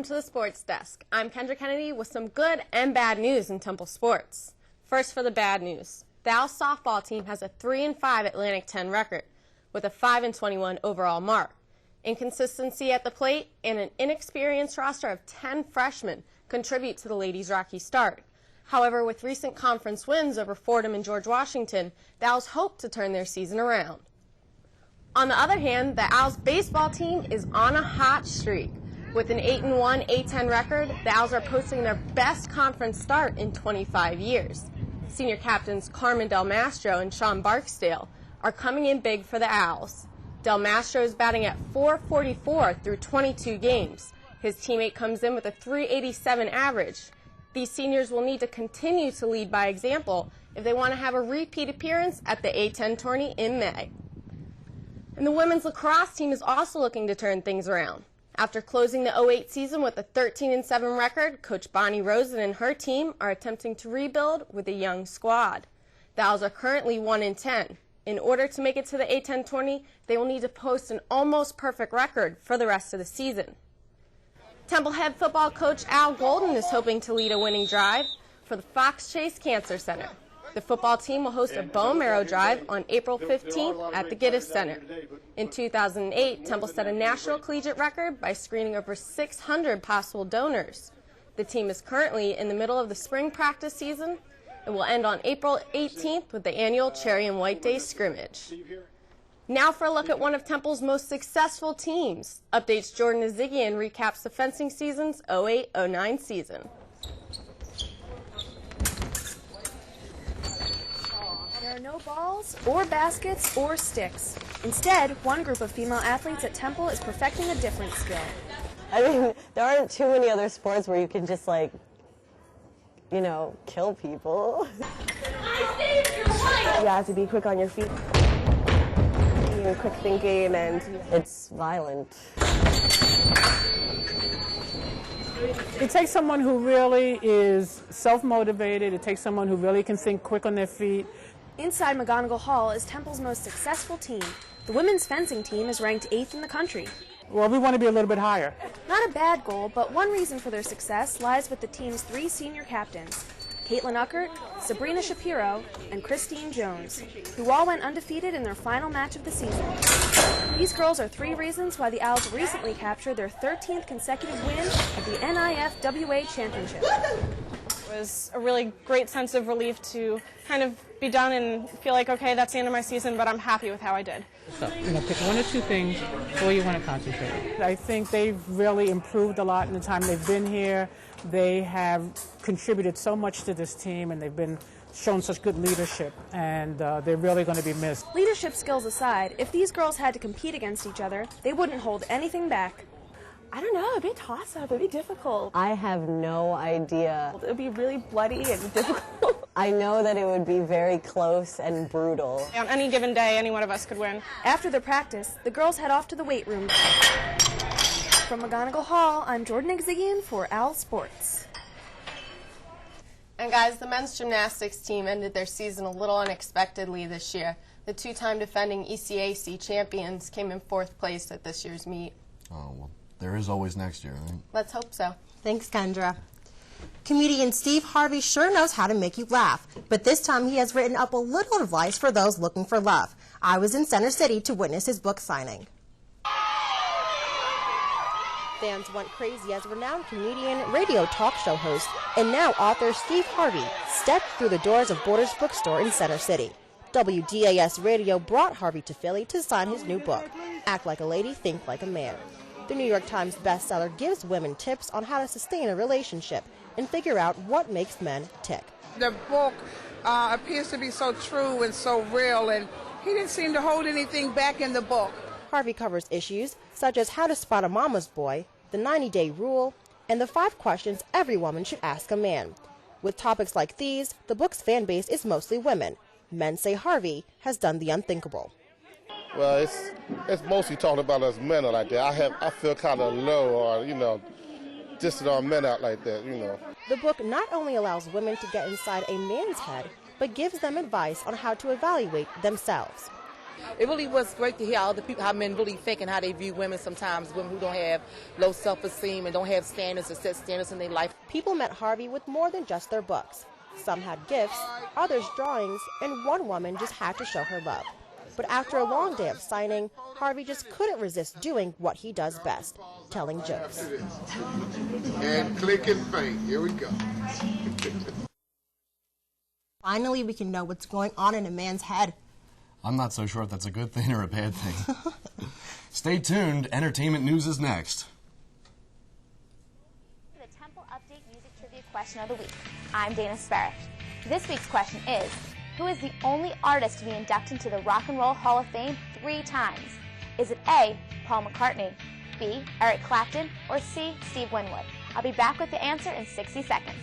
welcome to the Sports Desk. I'm Kendra Kennedy with some good and bad news in Temple sports. First for the bad news. The Owls softball team has a 3-5 Atlantic 10 record with a 5-21 overall mark. Inconsistency at the plate and an inexperienced roster of 10 freshmen contribute to the ladies' rocky start. However, with recent conference wins over Fordham and George Washington, the Owls hope to turn their season around. On the other hand, the Owls baseball team is on a hot streak. With an 8-1 A-10 record, the Owls are posting their best conference start in 25 years. Senior captains Carmen Del Mastro and Sean Barksdale are coming in big for the Owls. Del Mastro is batting at .444 through 22 games. His teammate comes in with a .387 average. These seniors will need to continue to lead by example if they want to have a repeat appearance at the A-10 tourney in May. And the women's lacrosse team is also looking to turn things around. After closing the 08 season with a 13-7 record, Coach Bonnie Rosen and her team are attempting to rebuild with a young squad. The Owls are currently 1-10. In order to make it to the A-10 tourney, they will need to post an almost perfect record for the rest of the season. Temple head football coach Al Golden is hoping to lead a winning drive for the Fox Chase Cancer Center. The football team will host a bone marrow drive on April 15th at the Giddes Center. In 2008, Temple set a national collegiate record by screening over 600 possible donors. The team is currently in the middle of the spring practice season. It will end on April 18th with the annual Cherry and White Day scrimmage. Now for a look at one of Temple's most successful teams. Updates Jordan Azigian recaps the fencing season's 08-09 season. There are no balls or baskets or sticks. Instead, one group of female athletes at Temple is perfecting a different skill. I mean, there aren't too many other sports where you can just, like, you know, kill people. You have to be quick on your feet, and quick thinking, and it's violent. It takes someone who really is self-motivated. It takes someone who really can think quick on their feet. Inside McGonigal Hall is Temple's most successful team. The women's fencing team is ranked 8th in the country. Well, we want to be a little bit higher. Not a bad goal, but one reason for their success lies with the team's 3 senior captains, Caitlin Uckert, Sabrina Shapiro, and Christine Jones, who all went undefeated in their final match of the season. These girls are 3 reasons why the Owls recently captured their 13th consecutive win at the NIFWA Championship. It was a really great sense of relief to kind of be done and feel like, okay, that's the end of my season, but I'm happy with how I did. So, pick 1 or 2 things where you want to concentrate. I think they've really improved a lot in the time they've been here. They have contributed so much to this team, and they've been shown such good leadership, and they're really going to be missed. Leadership skills aside, if these girls had to compete against each other, they wouldn't hold anything back. I don't know, it'd be a toss-up, it'd be difficult. I have no idea. It'd be really bloody and difficult. I know that it would be very close and brutal. On any given day, any one of us could win. After their practice, the girls head off to the weight room. From McGonigal Hall, I'm Jordan Azigian for Owl Sports. And guys, the men's gymnastics team ended their season a little unexpectedly this year. The 2-time defending ECAC champions came in 4th place at this year's meet. Oh, well, there is always next year, right? Let's hope so. Thanks, Kendra. Comedian Steve Harvey sure knows how to make you laugh, but this time he has written up a little advice for those looking for love. I was in Center City to witness his book signing. Fans went crazy as renowned comedian, radio talk show host, and now author Steve Harvey stepped through the doors of Borders Bookstore in Center City. WDAS Radio brought Harvey to Philly to sign his new book, Act Like a Lady, Think Like a Man. The New York Times bestseller gives women tips on how to sustain a relationship and figure out what makes men tick. The book appears to be so true and so real, and he didn't seem to hold anything back in the book. Harvey covers issues such as how to spot a mama's boy, the 90-day rule, and the 5 questions every woman should ask a man. With topics like these, the book's fan base is mostly women. Men say Harvey has done the unthinkable. Well, it's mostly talking about us men like that. I feel kind of low, or distant on men out like that. The book not only allows women to get inside a man's head, but gives them advice on how to evaluate themselves. it really was great to hear all the people, how men really think and how they view women sometimes, women who don't have low self-esteem and don't have standards or set standards in their life. People met Harvey with more than just their books. Some had gifts, others drawings, and one woman just had to show her love. But after a long day of signing, Harvey just couldn't resist doing what he does best, telling jokes. And click and paint. Here we go. Finally, we can know what's going on in a man's head. I'm not so sure if that's a good thing or a bad thing. Stay tuned. Entertainment news is next. The Temple Update Music Trivia Question of the Week. I'm Dana Sparrow. This week's question is, who is the only artist to be inducted into the Rock and Roll Hall of Fame 3 times? Is it A, Paul McCartney, B, Eric Clapton, or C, Steve Winwood? I'll be back with the answer in 60 seconds.